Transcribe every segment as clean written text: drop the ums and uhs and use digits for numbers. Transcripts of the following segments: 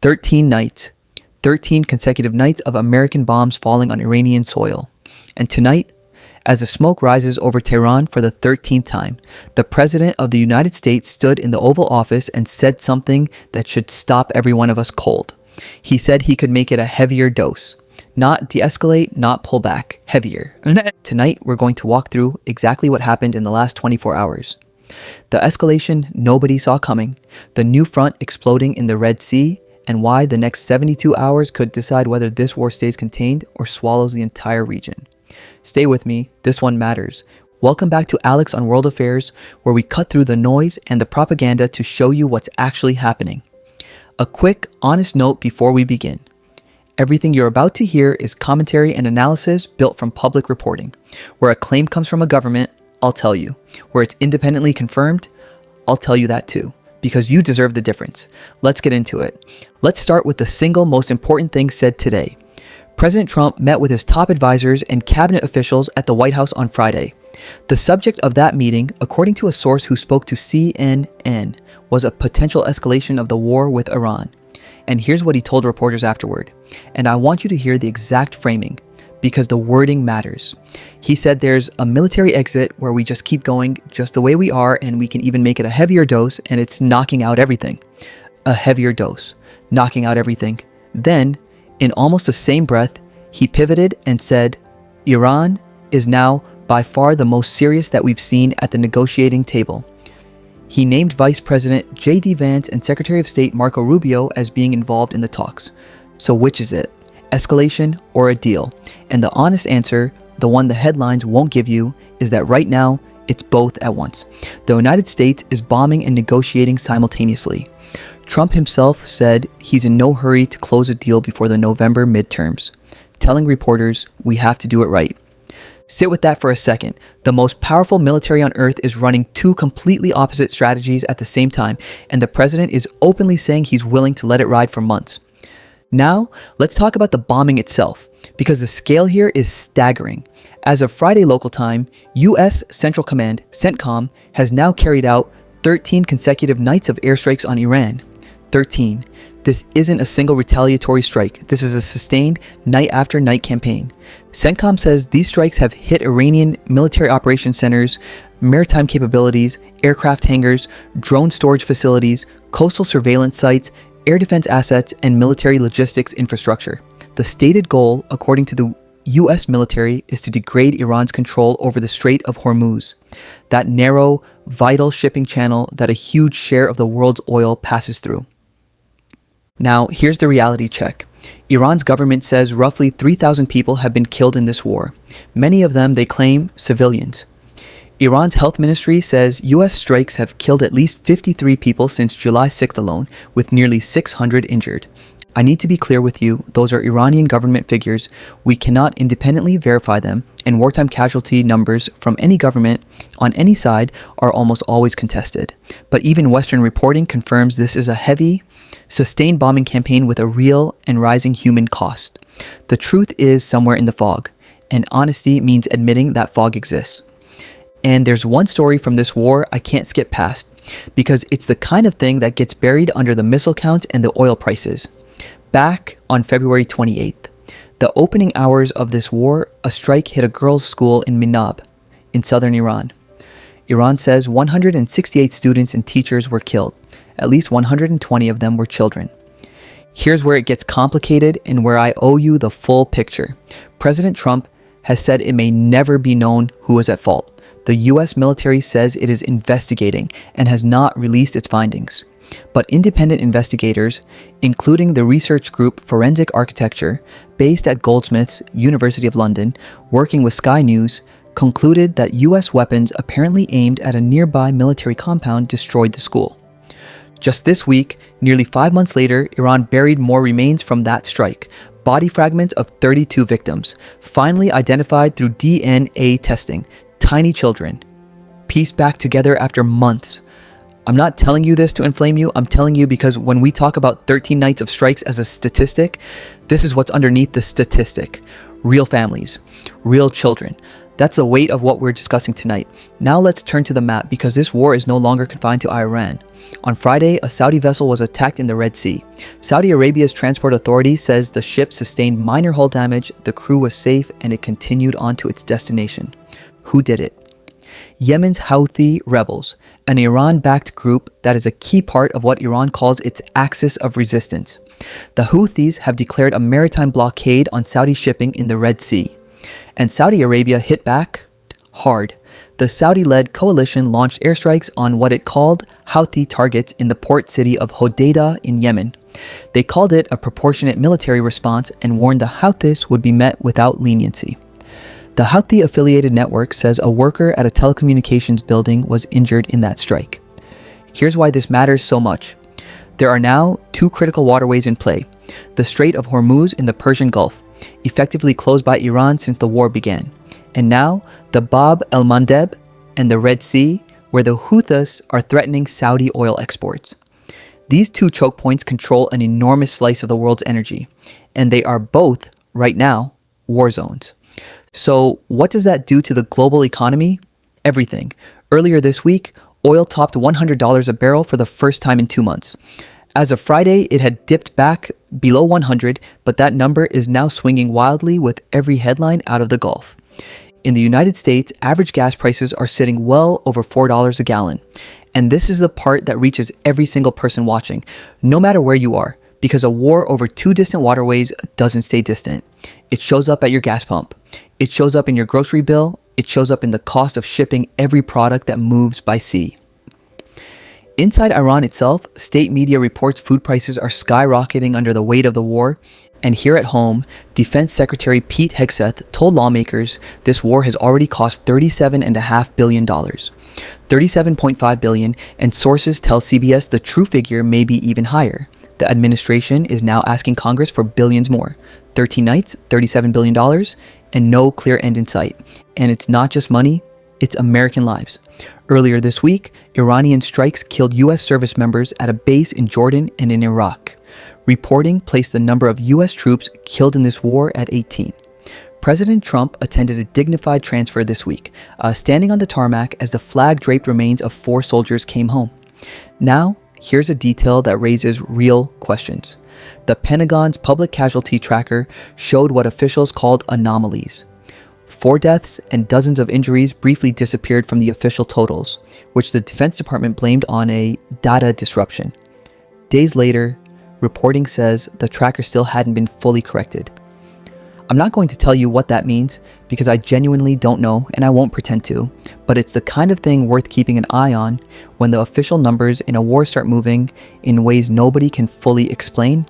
13 nights. 13 consecutive nights of American bombs falling on Iranian soil. And tonight, as the smoke rises over Tehran for the 13th time, the President of the United States stood in the Oval Office and said something that should stop every one of us cold. He said he could make it a heavier dose. Not de-escalate, not pull back, heavier. Tonight, we're going to walk through exactly what happened in the last 24 hours. The escalation nobody saw coming, the new front exploding in the Red Sea, and why the next 72 hours could decide whether this war stays contained or swallows the entire region. Stay with me, this one matters. Welcome back to Alex on World Affairs, where we cut through the noise and the propaganda to show you what's actually happening. A quick, honest note before we begin. Everything you're about to hear is commentary and analysis built from public reporting. Where a claim comes from a government, I'll tell you. Where it's independently confirmed, I'll tell you that too, because you deserve the difference. Let's get into it. Let's start with the single most important thing said today. President Trump met with his top advisors and cabinet officials at the White House on Friday. The subject of that meeting, according to a source who spoke to CNN, was a potential escalation of the war with Iran. And here's what he told reporters afterward. And I want you to hear the exact framing, because the wording matters. He said there's a military exit where we just keep going just the way we are, and we can even make it a heavier dose, and it's knocking out everything. A heavier dose, knocking out everything. Then, in almost the same breath, he pivoted and said, Iran is now by far the most serious that we've seen at the negotiating table. He named Vice President J.D. Vance and Secretary of State Marco Rubio as being involved in the talks. So which is it? Escalation or a deal? And the honest answer, the one the headlines won't give you, is that right now, it's both at once. The United States is bombing and negotiating simultaneously. Trump himself said he's in no hurry to close a deal before the November midterms, telling reporters we have to do it right. Sit with that for a second. The most powerful military on earth is running two completely opposite strategies at the same time, and the president is openly saying he's willing to let it ride for months. Now, let's talk about the bombing itself, because the scale here is staggering. As of Friday local time, U.S. Central Command, CENTCOM, has now carried out 13 consecutive nights of airstrikes on Iran. 13. This isn't a single retaliatory strike. This is a sustained night after night campaign. CENTCOM says these strikes have hit Iranian military operations centers, maritime capabilities, aircraft hangars, drone storage facilities, coastal surveillance sites, air defense assets, and military logistics infrastructure. The stated goal, according to the U.S. military, is to degrade Iran's control over the Strait of Hormuz, that narrow, vital shipping channel that a huge share of the world's oil passes through. Now, here's the reality check. Iran's government says roughly 3,000 people have been killed in this war. Many of them, they claim, civilians. Iran's health ministry says U.S. strikes have killed at least 53 people since July 6th alone, with nearly 600 injured. I need to be clear with you, those are Iranian government figures. We cannot independently verify them, and wartime casualty numbers from any government on any side are almost always contested. But even Western reporting confirms this is a heavy, sustained bombing campaign with a real and rising human cost. The truth is somewhere in the fog, and honesty means admitting that fog exists. And there's one story from this war I can't skip past, because it's the kind of thing that gets buried under the missile counts and the oil prices. Back on February 28th, the opening hours of this war, a strike hit a girls' school in Mandeb, in southern Iran. Iran says 168 students and teachers were killed. At least 120 of them were children. Here's where it gets complicated and where I owe you the full picture. President Trump has said it may never be known who was at fault. The U.S. military says it is investigating and has not released its findings. But independent investigators, including the research group Forensic Architecture, based at Goldsmiths, University of London, working with Sky News, concluded that U.S. weapons apparently aimed at a nearby military compound destroyed the school. Just this week, nearly 5 months later, Iran buried more remains from that strike, body fragments of 32 victims, finally identified through DNA testing, tiny children, pieced back together after months. I'm not telling you this to inflame you. I'm telling you because when we talk about 13 nights of strikes as a statistic, this is what's underneath the statistic. Real families, real children. That's the weight of what we're discussing tonight. Now let's turn to the map because this war is no longer confined to Iran. On Friday, a Saudi vessel was attacked in the Red Sea. Saudi Arabia's transport authority says the ship sustained minor hull damage, the crew was safe, and it continued on to its destination. Who did it? Yemen's Houthi rebels, an Iran-backed group that is a key part of what Iran calls its axis of resistance. The Houthis have declared a maritime blockade on Saudi shipping in the Red Sea. And Saudi Arabia hit back hard. The Saudi-led coalition launched airstrikes on what it called Houthi targets in the port city of Hodeidah in Yemen. They called it a proportionate military response and warned the Houthis would be met without leniency. The Houthi-affiliated network says a worker at a telecommunications building was injured in that strike. Here's why this matters so much. There are now two critical waterways in play. The Strait of Hormuz in the Persian Gulf, effectively closed by Iran since the war began. And now, the Bab el-Mandeb and the Red Sea, where the Houthis are threatening Saudi oil exports. These two choke points control an enormous slice of the world's energy, and they are both, right now, war zones. So what does that do to the global economy? Everything. Earlier this week, oil topped $100 a barrel for the first time in 2 months. As of Friday, it had dipped back below 100, but that number is now swinging wildly with every headline out of the Gulf. In the United States, average gas prices are sitting well over $4 a gallon. And this is the part that reaches every single person watching, no matter where you are, because a war over two distant waterways doesn't stay distant. It shows up at your gas pump. It shows up in your grocery bill. It shows up in the cost of shipping every product that moves by sea. Inside Iran itself, state media reports food prices are skyrocketing under the weight of the war. And here at home, Defense Secretary Pete Hegseth told lawmakers this war has already cost $37.5 billion. $37.5 billion, and sources tell CBS the true figure may be even higher. The administration is now asking Congress for billions more. 13 nights, $37 billion, and no clear end in sight. And it's not just money, it's American lives. Earlier this week, Iranian strikes killed U.S. service members at a base in Jordan and in Iraq. Reporting placed the number of U.S. troops killed in this war at 18. President Trump attended a dignified transfer this week, standing on the tarmac as the flag-draped remains of 4 soldiers came home. Now, here's a detail that raises real questions. The Pentagon's public casualty tracker showed what officials called anomalies. 4 deaths and dozens of injuries briefly disappeared from the official totals, which the Defense Department blamed on a data disruption. Days later, reporting says the tracker still hadn't been fully corrected. I'm not going to tell you what that means because I genuinely don't know and I won't pretend to, but it's the kind of thing worth keeping an eye on when the official numbers in a war start moving in ways nobody can fully explain.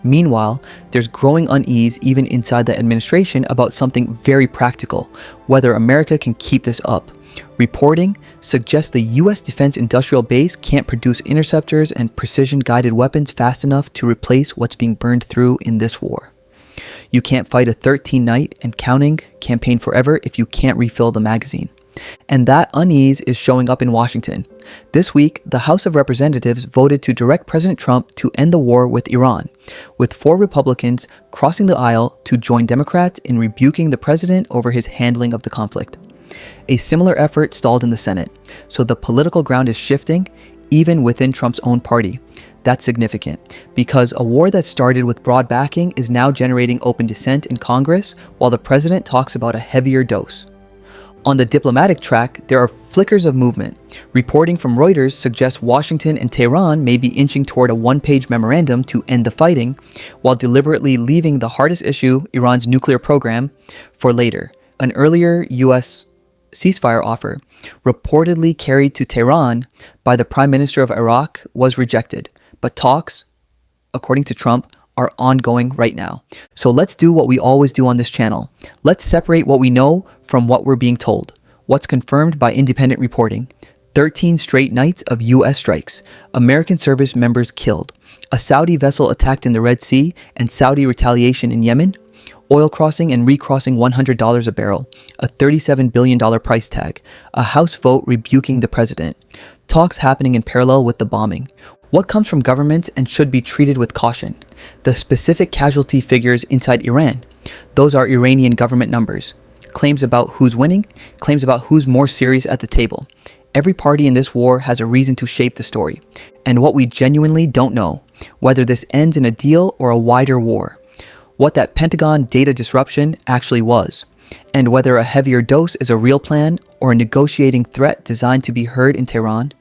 Meanwhile, there's growing unease even inside the administration about something very practical, whether America can keep this up. Reporting suggests the U.S. defense industrial base can't produce interceptors and precision-guided weapons fast enough to replace what's being burned through in this war. You can't fight a 13-night and counting campaign forever if you can't refill the magazine. And that unease is showing up in Washington. This week, the House of Representatives voted to direct President Trump to end the war with Iran, with 4 Republicans crossing the aisle to join Democrats in rebuking the president over his handling of the conflict. A similar effort stalled in the Senate, so the political ground is shifting, even within Trump's own party. That's significant, because a war that started with broad backing is now generating open dissent in Congress, while the president talks about a heavier dose. On the diplomatic track, there are flickers of movement. Reporting from Reuters suggests Washington and Tehran may be inching toward a one-page memorandum to end the fighting, while deliberately leaving the hardest issue, Iran's nuclear program, for later. An earlier U.S. ceasefire offer, reportedly carried to Tehran by the Prime Minister of Iraq, was rejected. But talks, according to Trump, are ongoing right now. So let's do what we always do on this channel. Let's separate what we know from what we're being told. What's confirmed by independent reporting. 13 straight nights of U.S. strikes. American service members killed. A Saudi vessel attacked in the Red Sea and Saudi retaliation in Yemen. Oil crossing and recrossing $100 a barrel. A $37 billion price tag. A House vote rebuking the president. Talks happening in parallel with the bombing. What comes from governments and should be treated with caution? The specific casualty figures inside Iran. Those are Iranian government numbers. claims about who's winning, claims about who's more serious at the table. Every party in this war has a reason to shape the story. And what we genuinely don't know, whether this ends in a deal or a wider war, what that Pentagon data disruption actually was, and whether a heavier dose is a real plan or a negotiating threat designed to be heard in Tehran.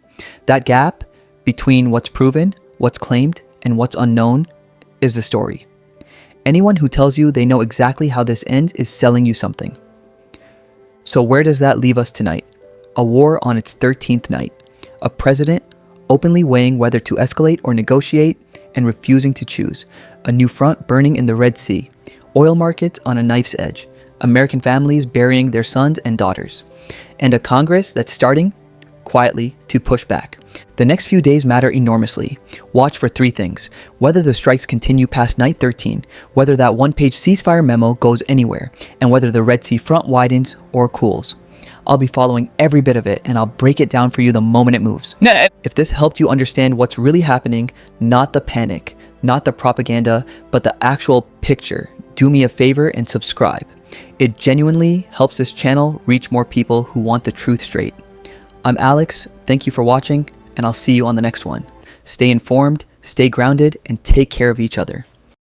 That gap between what's proven, what's claimed, and what's unknown is the story. Anyone who tells you they know exactly how this ends is selling you something. So where does that leave us tonight? A war on its 13th night. A president openly weighing whether to escalate or negotiate and refusing to choose. A new front burning in the Red Sea. Oil markets on a knife's edge. American families burying their sons and daughters. And a Congress that's starting, quietly, to push back. The next few days matter enormously. Watch for 3 things. Whether the strikes continue past night 13, whether that one-page ceasefire memo goes anywhere, and whether the Red Sea front widens or cools. I'll be following every bit of it, and I'll break it down for you the moment it moves. If this helped you understand what's really happening, not the panic, not the propaganda, but the actual picture, do me a favor and subscribe. It genuinely helps this channel reach more people who want the truth straight. I'm Alex, thank you for watching, and I'll see you on the next one. Stay informed, stay grounded, and take care of each other.